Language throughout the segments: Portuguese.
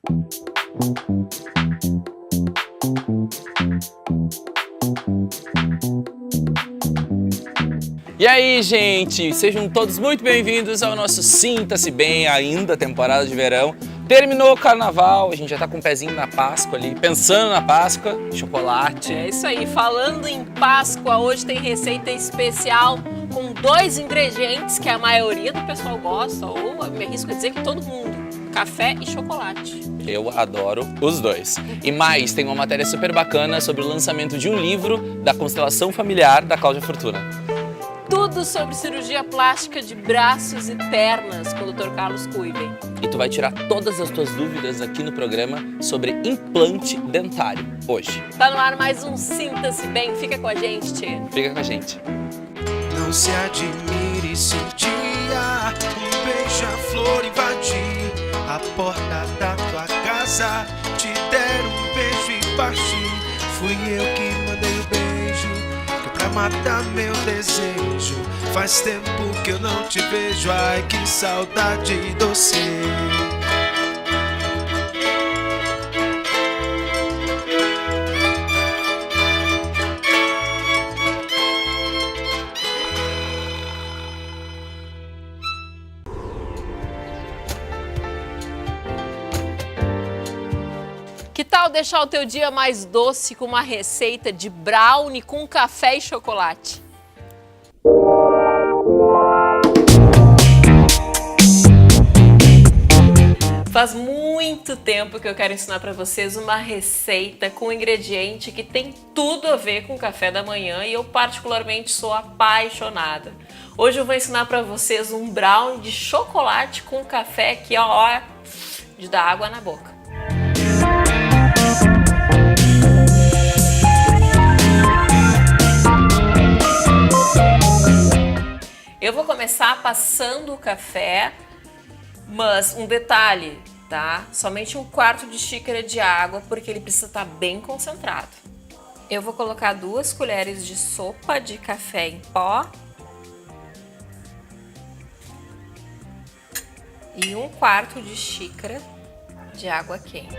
E aí, gente, sejam todos muito bem-vindos ao nosso Sinta-se Bem, ainda temporada de verão. Terminou o carnaval, a gente já tá com o pezinho na Páscoa ali, pensando na Páscoa, chocolate. É isso aí, falando em Páscoa, hoje tem receita especial com 2 ingredientes que a maioria do pessoal gosta, ou me arrisco a dizer que todo mundo, café e chocolate. Eu adoro os dois. E mais, tem uma matéria super bacana sobre o lançamento de um livro da Constelação Familiar da Cláudia Fortuna. Tudo sobre cirurgia plástica de braços e pernas com o Dr. Carlos Cuiven. E tu vai tirar todas as tuas dúvidas aqui no programa sobre implante dentário, hoje. Tá no ar mais um Sinta-se Bem, fica com a gente, Tchê. Fica com a gente. Não se admire se um dia um beija-flor invadir a porta da tua casa, te der um beijo e partir. Fui eu que mandei o beijo, que é pra matar meu desejo. Faz tempo que eu não te vejo, ai que saudade doce. Que tal deixar o teu dia mais doce com uma receita de brownie com café e chocolate? Faz muito tempo que eu quero ensinar para vocês uma receita com um ingrediente que tem tudo a ver com o café da manhã e eu particularmente sou apaixonada. Hoje eu vou ensinar para vocês um brownie de chocolate com café que ó, de dar água na boca. Eu vou começar passando o café, mas um detalhe, tá? Somente 1/4 de xícara de água, porque ele precisa estar bem concentrado. Eu vou colocar 2 colheres de sopa de café em pó e 1/4 de xícara de água quente.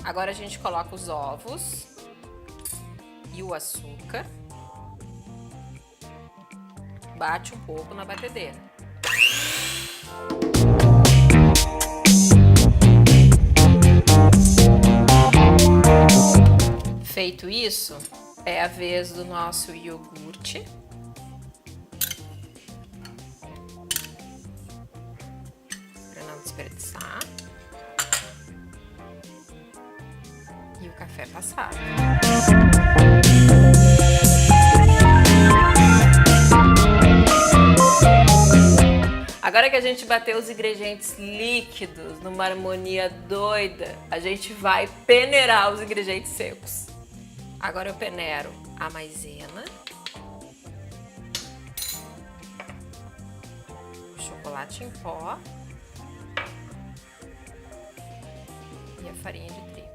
Agora a gente coloca os ovos e o açúcar, bate um pouco na batedeira. Feito isso, é a vez do nosso iogurte. Para não desperdiçar. E o café passado. Agora que a gente bateu os ingredientes líquidos numa harmonia doida, a gente vai peneirar os ingredientes secos. Agora eu peneiro a maisena, o chocolate em pó e a farinha de trigo.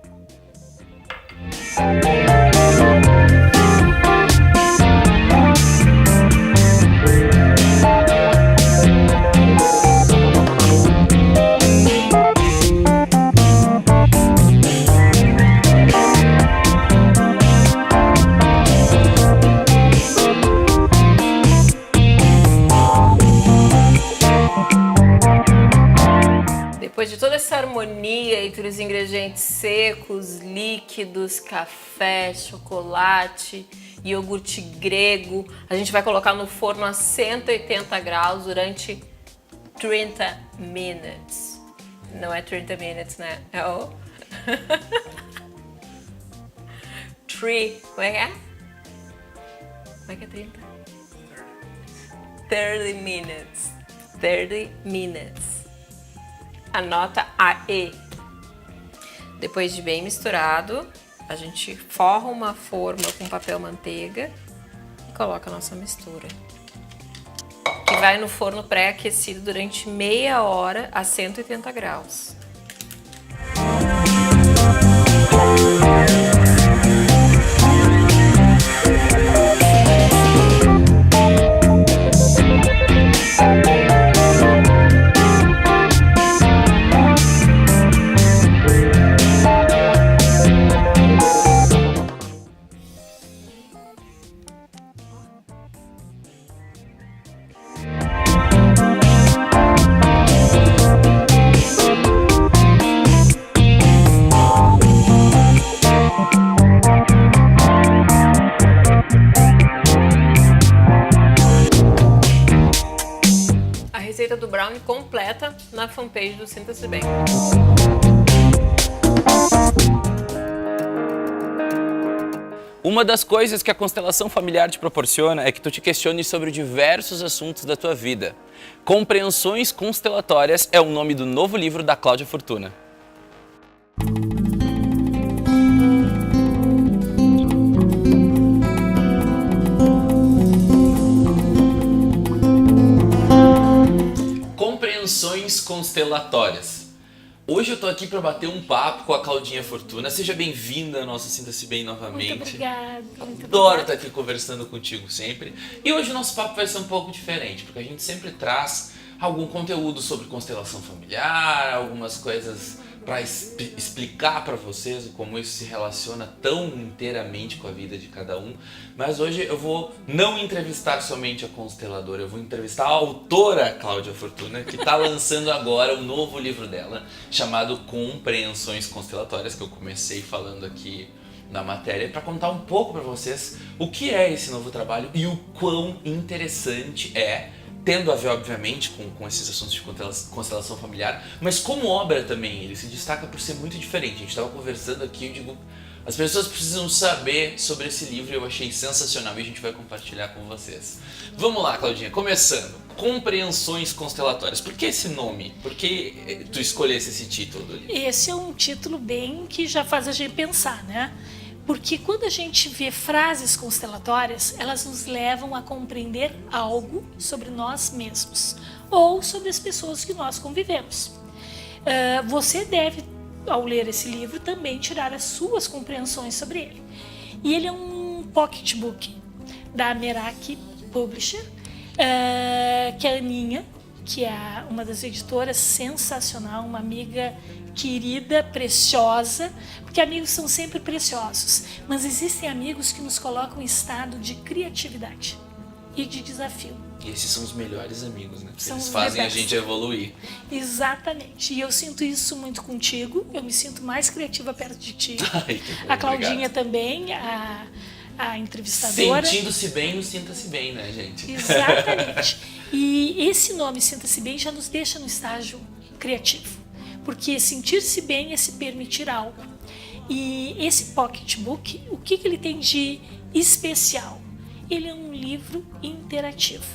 Depois de toda essa harmonia entre os ingredientes secos, líquidos, café, chocolate, iogurte grego, a gente vai colocar no forno a 180 graus durante 30 minutes. Não é 30 minutes, né? É o... 3, como é que é? Como é que é 30? 30 minutes. 30 minutes. Anota aí. Depois de bem misturado, a gente forra uma forma com papel manteiga e coloca a nossa mistura. Que vai no forno pré-aquecido durante meia hora a 180 graus. receita do brownie completa na fanpage do Sinta-se Bem. Uma das coisas que a constelação familiar te proporciona é que tu te questiones sobre diversos assuntos da tua vida. Compreensões Constelatórias é o nome do novo livro da Cláudia Fortuna. Compreensões Constelatórias. Hoje eu tô aqui para bater um papo com a Claudinha Fortuna. Seja bem-vinda ao nosso Sinta-se Bem novamente. Muito obrigada. Adoro estar aqui conversando contigo sempre. E hoje o nosso papo vai ser um pouco diferente, porque a gente sempre traz algum conteúdo sobre constelação familiar, algumas coisas para explicar para vocês como isso se relaciona tão inteiramente com a vida de cada um. Mas hoje eu vou não entrevistar somente a consteladora, eu vou entrevistar a autora Cláudia Fortuna, que está lançando agora o novo livro dela, chamado Compreensões Constelatórias, que eu comecei falando aqui na matéria, para contar um pouco para vocês o que é esse novo trabalho e o quão interessante é, tendo a ver, obviamente, com esses assuntos de constelação familiar, mas como obra também, ele se destaca por ser muito diferente. A gente estava conversando aqui, eu digo, as pessoas precisam saber sobre esse livro e eu achei sensacional e a gente vai compartilhar com vocês. Vamos lá, Claudinha, começando. Compreensões Constelatórias. Por que esse nome? Por que tu escolhesse esse título do livro? Esse é um título bem que já faz a gente pensar, né? Porque quando a gente vê frases constelatórias, elas nos levam a compreender algo sobre nós mesmos ou sobre as pessoas que nós convivemos. Você deve, ao ler esse livro, também tirar as suas compreensões sobre ele. E ele é um pocketbook da Merak Publisher, que a Aninha, que é uma das editoras, sensacional, uma amiga querida, preciosa, porque amigos são sempre preciosos, mas existem amigos que nos colocam em estado de criatividade e de desafio. E esses são os melhores amigos, né? Porque São eles os fazem a bebés. gente evoluir. Exatamente, e eu sinto isso muito contigo, eu me sinto mais criativa perto de ti. Ai, que bom, A Claudinha obrigado. também, a entrevistadora. Sentindo-se bem, sinta-se bem, né, gente? Exatamente. E esse nome, Sinta-se Bem, já nos deixa no estágio criativo. Porque sentir-se bem é se permitir algo. E esse pocketbook, o que ele tem de especial? Ele é um livro interativo.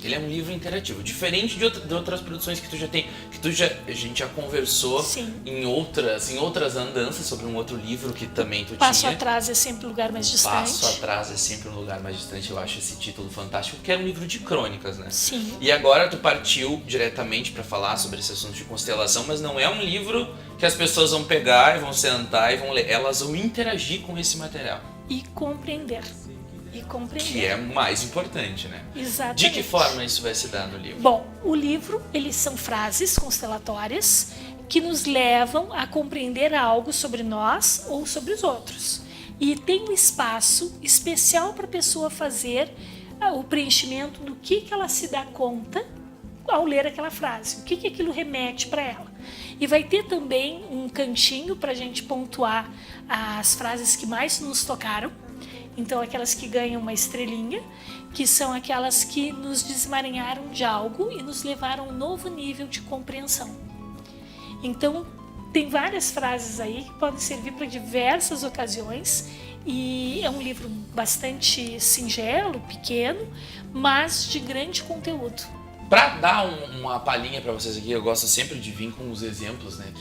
Ele é um livro interativo, diferente de outras produções que tu já tem, a gente já conversou. Sim. em outras andanças sobre um outro livro que também tu Passo tinha. atrás é sempre um lugar mais distante. Passo atrás é sempre um lugar mais distante, eu acho esse título fantástico, que é um livro de crônicas, né? Sim. E agora tu partiu diretamente para falar sobre esse assunto de constelação, mas não é um livro que as pessoas vão pegar e vão sentar e vão ler, elas vão interagir com esse material. E compreender. Que é o mais importante, né? Exatamente. De que forma isso vai se dar no livro? Bom, o livro, eles são frases constelatórias que nos levam a compreender algo sobre nós ou sobre os outros. E tem um espaço especial para a pessoa fazer o preenchimento do que ela se dá conta ao ler aquela frase, o que aquilo remete para ela. E vai ter também um cantinho para a gente pontuar as frases que mais nos tocaram. Então, aquelas que ganham uma estrelinha, que são aquelas que nos desemaranharam de algo e nos levaram a um novo nível de compreensão. Então, tem várias frases aí que podem servir para diversas ocasiões e é um livro bastante singelo, pequeno, mas de grande conteúdo. Pra dar uma palhinha pra vocês aqui, eu gosto sempre de vir com os exemplos, né?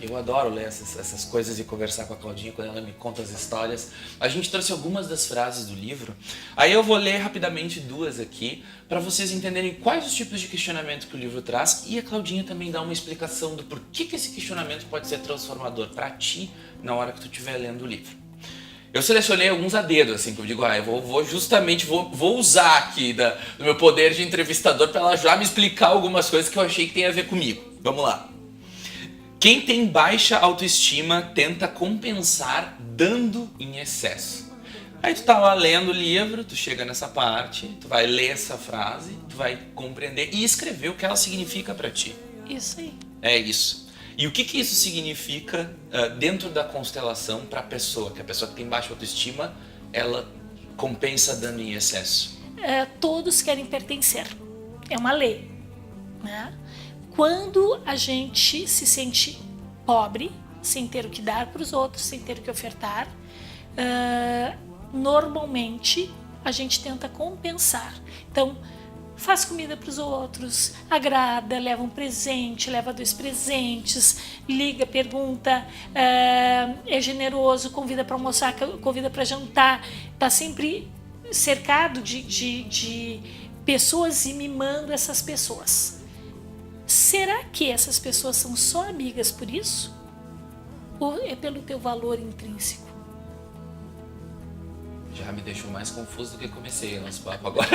Eu adoro ler essas coisas e conversar com a Claudinha quando ela me conta as histórias. A gente trouxe algumas das frases do livro. Aí eu vou ler rapidamente duas aqui pra vocês entenderem quais os tipos de questionamento que o livro traz e a Claudinha também dá uma explicação do porquê que esse questionamento pode ser transformador pra ti na hora que tu estiver lendo o livro. Eu selecionei alguns a dedo, assim, que eu digo, eu vou usar aqui do meu poder de entrevistador para ela já me explicar algumas coisas que eu achei que tem a ver comigo. Vamos lá. Quem tem baixa autoestima tenta compensar dando em excesso. Aí tu tá lá lendo o livro, tu chega nessa parte, tu vai ler essa frase, tu vai compreender e escrever o que ela significa para ti. Isso aí. É isso. E o que isso significa dentro da constelação para a pessoa? Que a pessoa que tem baixa autoestima, ela compensa dando em excesso. Todos querem pertencer. É uma lei. né? Quando a gente se sente pobre, sem ter o que dar para os outros, sem ter o que ofertar, normalmente a gente tenta compensar. Então, faz comida para os outros, agrada, leva um presente, leva 2 presentes, liga, pergunta, é generoso, convida para almoçar, convida para jantar, está sempre cercado de pessoas e mimando essas pessoas. Será que essas pessoas são só amigas por isso? Ou é pelo teu valor intrínseco? Já me deixou mais confuso do que comecei o nosso papo agora.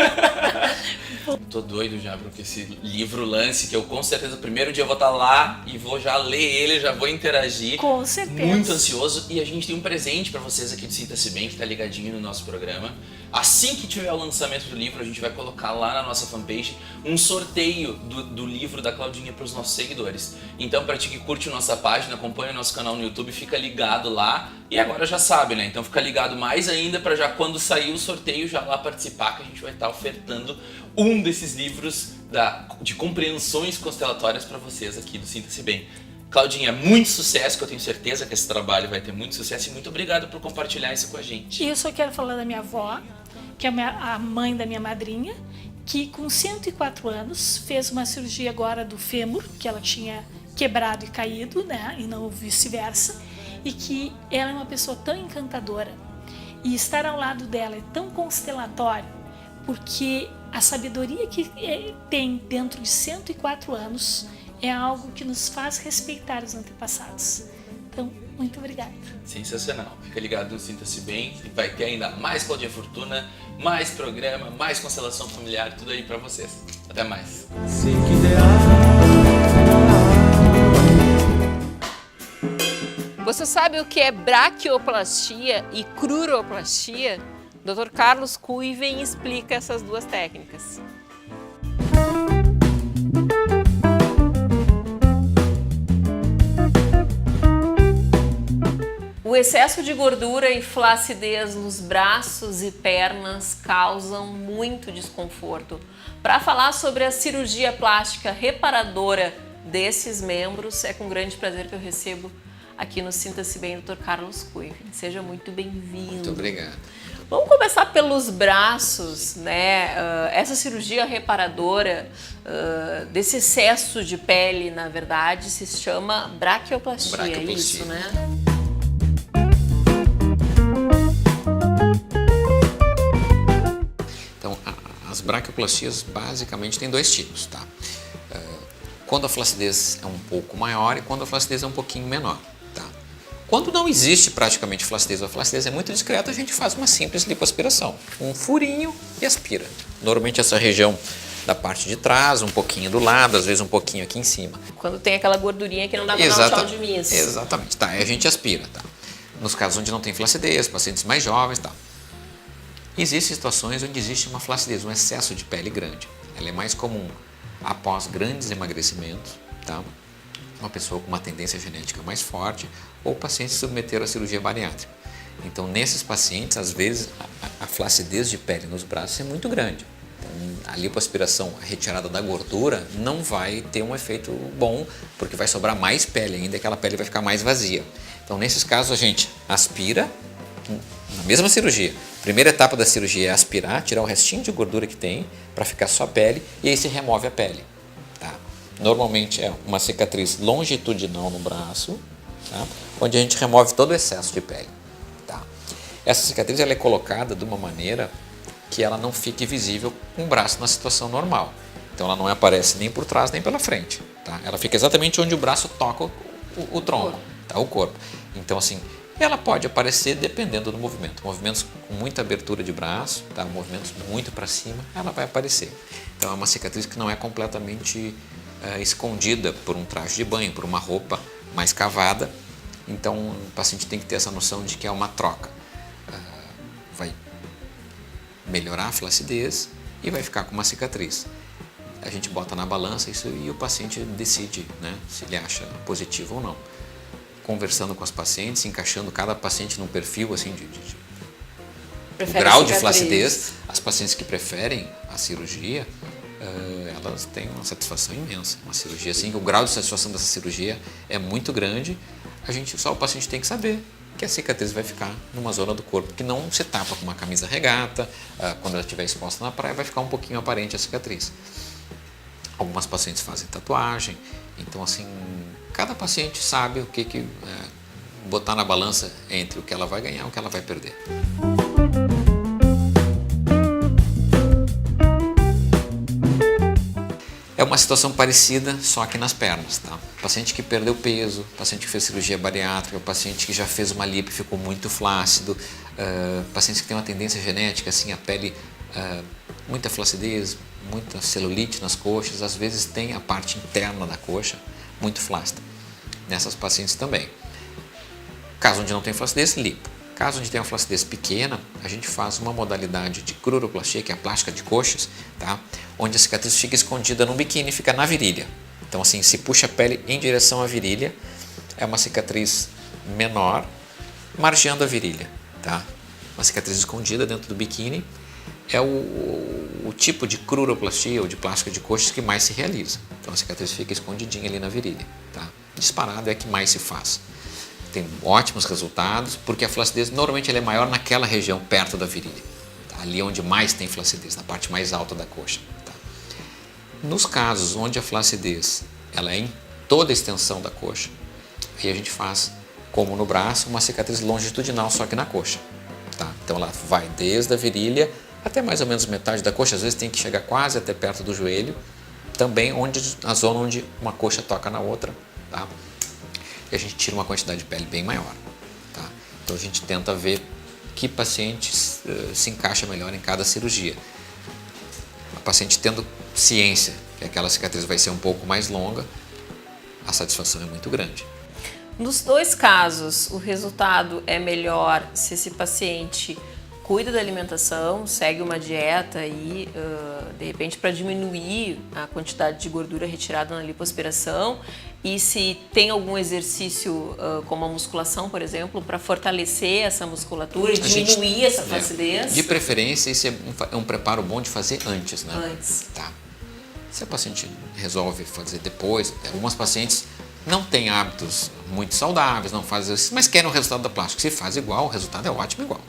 Tô doido já para que esse livro lance, que eu com certeza o primeiro dia eu vou estar lá e vou já ler ele, já vou interagir. Com certeza. Muito ansioso. E a gente tem um presente para vocês aqui do Sinta-se Bem, que tá ligadinho no nosso programa. Assim que tiver o lançamento do livro, a gente vai colocar lá na nossa fanpage um sorteio do livro da Claudinha para os nossos seguidores. Então, para ti que curte nossa página, acompanha o nosso canal no YouTube, fica ligado lá. E agora já sabe, né? Então fica ligado mais ainda para já quando sair o sorteio já lá participar, que a gente vai estar ofertando um desses livros de compreensões constelatórias para vocês aqui do Sinta-se Bem. Claudinha, muito sucesso, que eu tenho certeza que esse trabalho vai ter muito sucesso, e muito obrigado por compartilhar isso com a gente. E eu só quero falar da minha avó, que é a mãe da minha madrinha, que com 104 anos fez uma cirurgia agora do fêmur, que ela tinha quebrado e caído, né, e não vice-versa, e que ela é uma pessoa tão encantadora, e estar ao lado dela é tão constelatório, porque a sabedoria que tem dentro de 104 anos é algo que nos faz respeitar os antepassados. Então, muito obrigada. Sensacional. Fica ligado no Sinta-se Bem. Vai ter ainda mais Claudinha Fortuna, mais programa, mais constelação familiar, tudo aí pra vocês. Até mais. Você sabe o que é braquioplastia e cruroplastia? Dr. Carlos Kuiven explica essas duas técnicas. O excesso de gordura e flacidez nos braços e pernas causam muito desconforto. Para falar sobre a cirurgia plástica reparadora desses membros, é com grande prazer que eu recebo aqui no Sinta-se Bem, Dr. Carlos Kuiven. Seja muito bem-vindo. Muito obrigado. Vamos começar pelos braços, né? Essa cirurgia reparadora desse excesso de pele, na verdade, se chama braquioplastia, é isso, né? Então, as braquioplastias basicamente tem 2 tipos, tá? Quando a flacidez é um pouco maior e quando a flacidez é um pouquinho menor, tá? Quando não existe praticamente flacidez, ou a flacidez é muito discreta, a gente faz uma simples lipoaspiração. Um furinho e aspira. Normalmente essa região da parte de trás, um pouquinho do lado, às vezes um pouquinho aqui em cima. Quando tem aquela gordurinha que não dá para dar um tchau de miss. Exatamente, tá? Aí a gente aspira, tá? Nos casos onde não tem flacidez, pacientes mais jovens, tá? Existem situações onde existe uma flacidez, um excesso de pele grande. Ela é mais comum após grandes emagrecimentos, tá? Uma pessoa com uma tendência genética mais forte ou pacientes que submeteram à cirurgia bariátrica. Então, nesses pacientes, às vezes, a flacidez de pele nos braços é muito grande. Então, a lipoaspiração, a retirada da gordura, não vai ter um efeito bom, porque vai sobrar mais pele ainda, e aquela pele vai ficar mais vazia. Então, nesses casos, a gente aspira, na mesma cirurgia. Primeira etapa da cirurgia é aspirar, tirar o restinho de gordura que tem, para ficar só a pele, e aí se remove a pele. Tá? Normalmente é uma cicatriz longitudinal no braço, tá? Onde a gente remove todo o excesso de pele. Tá? Essa cicatriz ela é colocada de uma maneira que ela não fique visível com o braço na situação normal. Então ela não aparece nem por trás nem pela frente. Tá? Ela fica exatamente onde o braço toca o tronco, tá? O corpo. Então assim, ela pode aparecer dependendo do movimento. Movimentos com muita abertura de braço, tá? Movimentos muito para cima, ela vai aparecer. Então é uma cicatriz que não é completamente escondida por um traje de banho, por uma roupa mais cavada. Então o paciente tem que ter essa noção de que é uma troca. Vai melhorar a flacidez e vai ficar com uma cicatriz. A gente bota na balança isso e o paciente decide, né, se ele acha positivo ou não. Conversando com as pacientes, encaixando cada paciente num perfil assim de grau de flacidez. As pacientes que preferem a cirurgia elas têm uma satisfação imensa. Uma cirurgia assim, o grau de satisfação dessa cirurgia é muito grande. O paciente tem que saber que a cicatriz vai ficar numa zona do corpo que não se tapa com uma camisa regata. Quando ela estiver exposta na praia, vai ficar um pouquinho aparente a cicatriz. Algumas pacientes fazem tatuagem. Então, assim, cada paciente sabe o que botar na balança entre o que ela vai ganhar e o que ela vai perder. É uma situação parecida, só que nas pernas, tá? Paciente que perdeu peso, paciente que fez cirurgia bariátrica, paciente que já fez uma lipo e ficou muito flácido, paciente que tem uma tendência genética, assim, a pele, muita flacidez, muita celulite nas coxas, às vezes tem a parte interna da coxa muito flácida. Nessas pacientes também. Caso onde não tem flacidez, lipo. Caso onde tem uma flacidez pequena, a gente faz uma modalidade de cruroplastia, que é a plástica de coxas, tá? Onde a cicatriz fica escondida no biquíni e fica na virilha. Então, assim, se puxa a pele em direção à virilha, é uma cicatriz menor, margeando a virilha, tá? Uma cicatriz escondida dentro do biquíni é o tipo de cruroplastia ou de plástica de coxas que mais se realiza. Então, a cicatriz fica escondidinha ali na virilha, tá? Disparado é a que mais se faz. Tem ótimos resultados, porque a flacidez normalmente ela é maior naquela região perto da virilha, tá? Ali onde mais tem flacidez, na parte mais alta da coxa. Tá? Nos casos onde a flacidez ela é em toda a extensão da coxa, aí a gente faz, como no braço, uma cicatriz longitudinal, só que na coxa. Tá? Então ela vai desde a virilha até mais ou menos metade da coxa, às vezes tem que chegar quase até perto do joelho, também a zona onde uma coxa toca na outra. Tá? E a gente tira uma quantidade de pele bem maior. Tá? Então a gente tenta ver que paciente se encaixa melhor em cada cirurgia. A paciente tendo ciência que aquela cicatriz vai ser um pouco mais longa, a satisfação é muito grande. Nos dois casos, o resultado é melhor se esse paciente cuida da alimentação, segue uma dieta aí, de repente para diminuir a quantidade de gordura retirada na lipoaspiração, e se tem algum exercício como a musculação, por exemplo, para fortalecer essa musculatura e diminuir essa flacidez. De preferência, isso é um preparo bom de fazer antes, né? Antes. Tá. Se a paciente resolve fazer depois, algumas pacientes não têm hábitos muito saudáveis, não fazem exercício, mas querem o resultado da plástica. Se faz igual, o resultado é ótimo igual.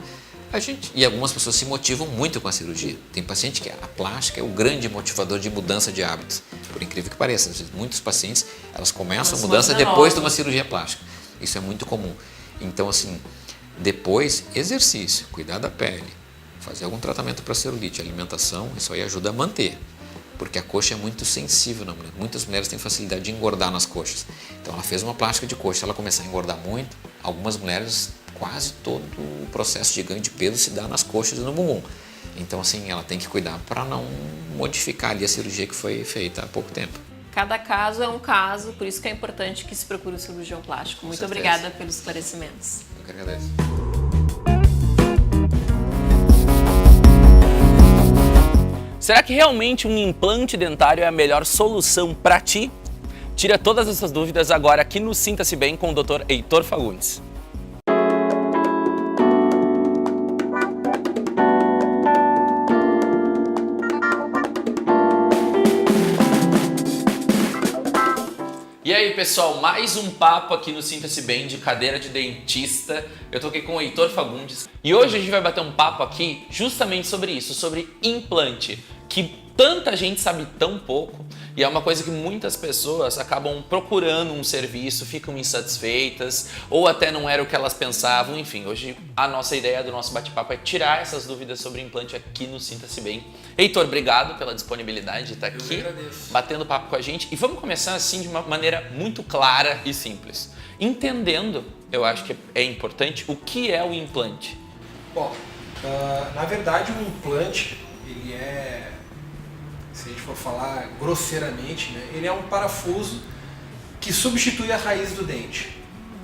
E algumas pessoas se motivam muito com a cirurgia. Tem paciente que a plástica é o grande motivador de mudança de hábitos. Por incrível que pareça, muitos pacientes elas começam a mudança depois de uma cirurgia plástica. Isso é muito comum. Então, assim, depois, exercício, cuidar da pele, fazer algum tratamento para celulite, alimentação, isso aí ajuda a manter. Porque a coxa é muito sensível na mulher. Muitas mulheres têm facilidade de engordar nas coxas. Então, ela fez uma plástica de coxa, se ela começar a engordar muito, algumas mulheres, quase todo o processo de ganho de peso se dá nas coxas e no bumbum. Então, assim, ela tem que cuidar para não modificar ali a cirurgia que foi feita há pouco tempo. Cada caso é um caso, por isso que é importante que se procure o cirurgião plástico. Muito obrigada pelos esclarecimentos. Eu que agradeço. Será que realmente um implante dentário é a melhor solução para ti? Tira todas essas dúvidas agora aqui no Sinta-se Bem com o Dr. Heitor Fagundes. E aí, pessoal, mais um papo aqui no Sinta-se Bem de cadeira de dentista. Eu tô aqui com o Heitor Fagundes e hoje a gente vai bater um papo aqui justamente sobre isso, sobre implante, que tanta gente sabe tão pouco e é uma coisa que muitas pessoas acabam procurando um serviço, ficam insatisfeitas ou até não era o que elas pensavam. Enfim, hoje a nossa ideia do nosso bate-papo é tirar essas dúvidas sobre implante aqui no Sinta-se Bem. Heitor, obrigado pela disponibilidade de estar aqui batendo papo com a gente e vamos começar assim de uma maneira muito clara e simples. Entendendo, eu acho que é importante, o que é o implante. Bom, na verdade o implante, ele é, se a gente for falar grosseiramente, né, ele é um parafuso que substitui a raiz do dente.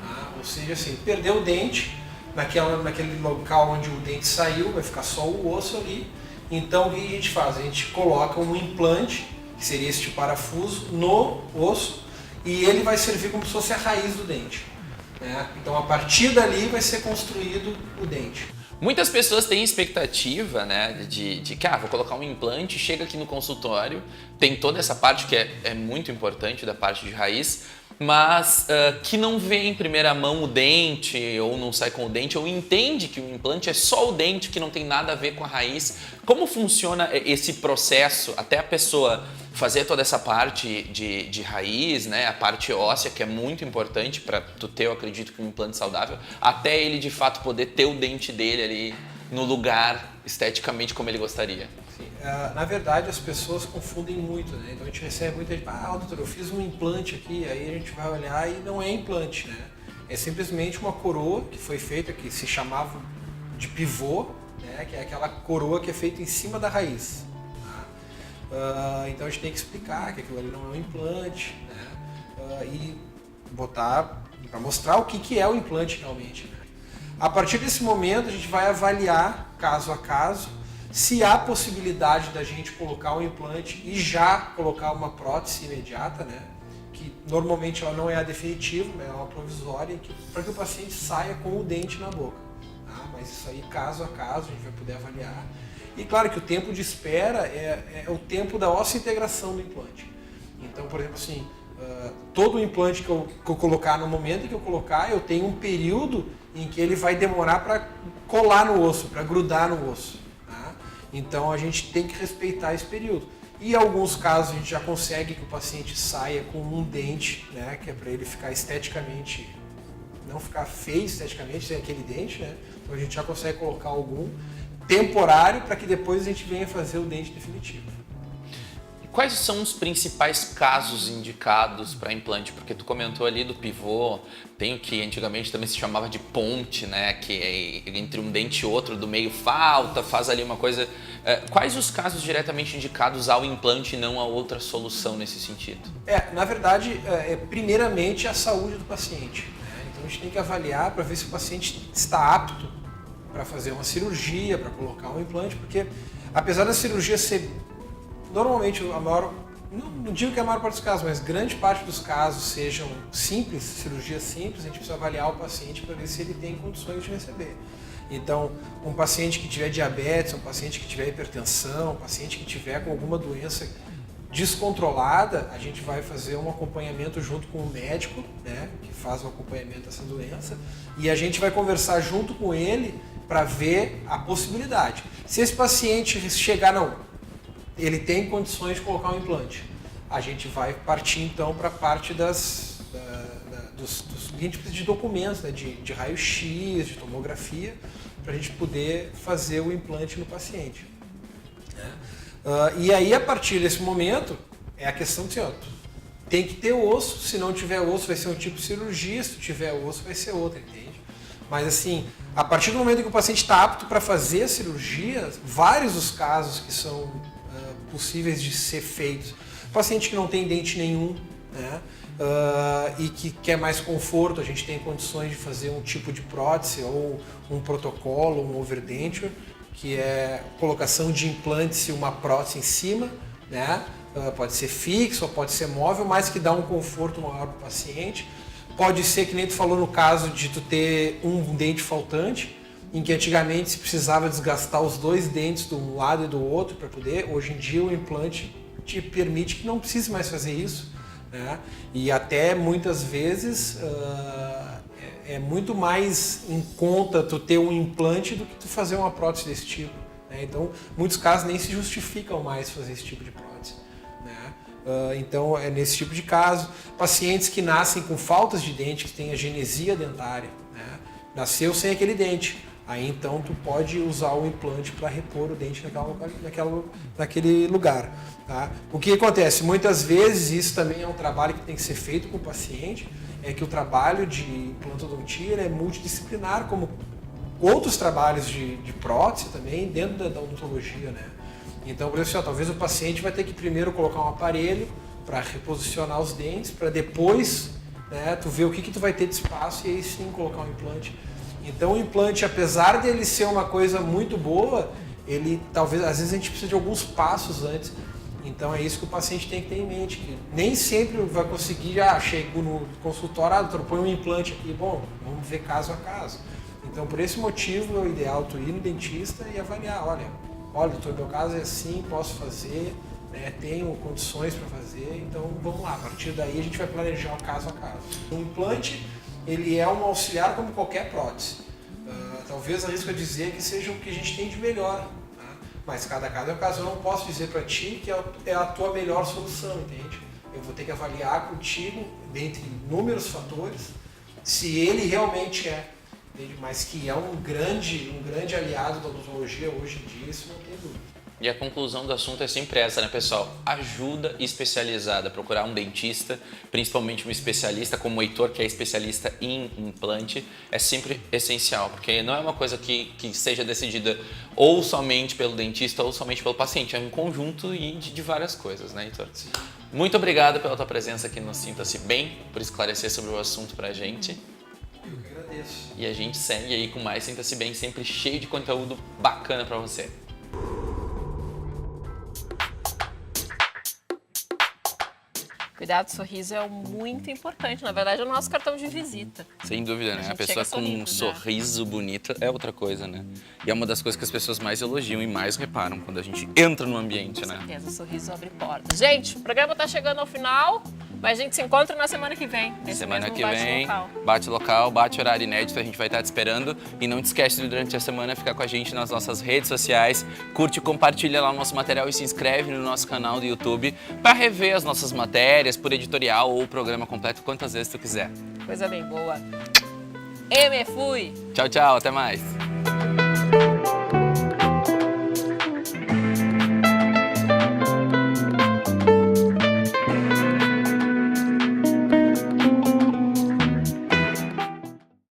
Tá? Ou seja, assim, perdeu o dente, naquele local onde o dente saiu, vai ficar só o osso ali. Então o que a gente faz? A gente coloca um implante, que seria este parafuso, no osso e ele vai servir como se fosse a raiz do dente. Né? Então a partir dali vai ser construído o dente. Muitas pessoas têm expectativa, né, de que vou colocar um implante, chega aqui no consultório, tem toda essa parte que é muito importante da parte de raiz, mas que não vê em primeira mão o dente, ou não sai com o dente, ou entende que o implante é só o dente, que não tem nada a ver com a raiz. Como funciona esse processo até a pessoa fazer toda essa parte de raiz, né, a parte óssea, que é muito importante para tu ter, eu acredito, que um implante saudável, até ele de fato poder ter o dente dele ali no lugar esteticamente como ele gostaria? Na verdade, as pessoas confundem muito, né? Então a gente recebe muita gente, doutor, eu fiz um implante aqui, aí a gente vai olhar e não é implante, né? É simplesmente uma coroa que foi feita, que se chamava de pivô, né? Que é aquela coroa que é feita em cima da raiz. Tá? Então a gente tem que explicar que aquilo ali não é um implante, né? E botar para mostrar o que é o implante realmente. Né? A partir desse momento a gente vai avaliar caso a caso se há possibilidade da gente colocar um implante e já colocar uma prótese imediata, né? Que normalmente ela não é a definitiva, né? É uma provisória, para que o paciente saia com o dente na boca. Tá? Mas isso aí, caso a caso, a gente vai poder avaliar. E claro que o tempo de espera é o tempo da osseointegração do implante. Então, por exemplo, assim, todo implante que eu colocar, no momento em que eu colocar, eu tenho um período em que ele vai demorar para colar no osso, para grudar no osso. Então a gente tem que respeitar esse período. E em alguns casos a gente já consegue que o paciente saia com um dente, né, que é para ele ficar esteticamente, não ficar feio esteticamente sem aquele dente, né? Então a gente já consegue colocar algum temporário para que depois a gente venha fazer o dente definitivo. Quais são os principais casos indicados para implante? Porque tu comentou ali do pivô, tem o que antigamente também se chamava de ponte, né? Que é entre um dente e outro, do meio falta, faz ali uma coisa. Quais os casos diretamente indicados ao implante e não a outra solução nesse sentido? Na verdade, primeiramente a saúde do paciente. Né? Então a gente tem que avaliar para ver se o paciente está apto para fazer uma cirurgia, para colocar um implante, porque apesar da cirurgia ser normalmente não digo que a maior parte dos casos, mas grande parte dos casos sejam simples, cirurgias simples, a gente precisa avaliar o paciente para ver se ele tem condições de receber. Então, um paciente que tiver diabetes, um paciente que tiver hipertensão, um paciente que tiver com alguma doença descontrolada, a gente vai fazer um acompanhamento junto com o médico, né, que faz o acompanhamento dessa doença, e a gente vai conversar junto com ele para ver a possibilidade. Se esse paciente chegar, ele tem condições de colocar um implante, a gente vai partir então para a parte dos seguintes de documentos, né, de raio-x, de tomografia, para a gente poder fazer o implante no paciente. Né? E aí, a partir desse momento, é a questão de tem que ter osso, se não tiver osso vai ser um tipo de cirurgia, se tiver osso vai ser outra, entende? Mas assim, a partir do momento que o paciente está apto para fazer a cirurgia, vários os casos que são possíveis de ser feitos. Paciente que não tem dente nenhum, né? E que quer mais conforto, a gente tem condições de fazer um tipo de prótese ou um protocolo, um overdenture, que é colocação de implantes e uma prótese em cima, né? Pode ser fixo ou pode ser móvel, mas que dá um conforto maior para o paciente. Pode ser, que nem tu falou no caso de tu ter um dente faltante, em que antigamente se precisava desgastar os dois dentes de um lado e do outro para poder, hoje em dia o implante te permite que não precise mais fazer isso, né? E até muitas vezes é muito mais em conta tu ter um implante do que tu fazer uma prótese desse tipo, né? Então, muitos casos nem se justificam mais fazer esse tipo de prótese, né? Então, é nesse tipo de caso. Pacientes que nascem com faltas de dente, que têm agenesia dentária, né? Nasceu sem aquele dente. Aí então tu pode usar o implante para repor o dente naquele lugar. Tá? O que acontece? Muitas vezes, isso também é um trabalho que tem que ser feito com o paciente, é que o trabalho de implantodontia é multidisciplinar, como outros trabalhos de prótese também, dentro da odontologia. Né? Então, por exemplo, talvez o paciente vai ter que primeiro colocar um aparelho para reposicionar os dentes, para depois, né, tu ver o que tu vai ter de espaço e aí sim colocar um implante. Então o implante, apesar dele ser uma coisa muito boa, ele talvez, às vezes a gente precisa de alguns passos antes. Então é isso que o paciente tem que ter em mente, que nem sempre vai conseguir, chego no consultório, doutor, põe um implante aqui, bom, vamos ver caso a caso. Então, por esse motivo, é o ideal tu ir no dentista e avaliar, olha, doutor, meu caso é assim, posso fazer, né, tenho condições para fazer, então vamos lá, a partir daí a gente vai planejar o caso a caso. O implante, ele é um auxiliar como qualquer prótese. Talvez arrisco a dizer que seja o que a gente tem de melhor, né? Mas cada caso é um caso. Eu não posso dizer para ti que é a tua melhor solução, entende? Eu vou ter que avaliar contigo, dentre inúmeros fatores, se ele realmente é, entende? Mas que é um grande aliado da odontologia hoje em dia, isso não tem dúvida. E a conclusão do assunto é sempre essa, né, pessoal? Ajuda especializada, procurar um dentista, principalmente um especialista como o Heitor, que é especialista em implante, é sempre essencial, porque não é uma coisa que seja decidida ou somente pelo dentista ou somente pelo paciente, é um conjunto de várias coisas, né, Heitor? Sim. Muito obrigado pela tua presença aqui no Sinta-se Bem, por esclarecer sobre o assunto pra gente. Eu que agradeço. E a gente segue aí com mais Sinta-se Bem, sempre cheio de conteúdo bacana pra você. Cuidado do sorriso é muito importante. Na verdade, é o nosso cartão de visita. Sem dúvida, né? A pessoa com um sorriso bonito é outra coisa, né? E é uma das coisas que as pessoas mais elogiam e mais reparam quando a gente entra no ambiente, né? Com certeza, o sorriso abre portas. Gente, o programa tá chegando ao final, mas a gente se encontra na semana que vem. Semana que vem, bate local, bate horário inédito, a gente vai estar te esperando. E não te esquece de, durante a semana, ficar com a gente nas nossas redes sociais. Curte e compartilha lá o nosso material e se inscreve no nosso canal do YouTube para rever as nossas matérias por editorial ou o programa completo quantas vezes tu quiser. Coisa bem boa. Fui! Tchau, tchau, até mais.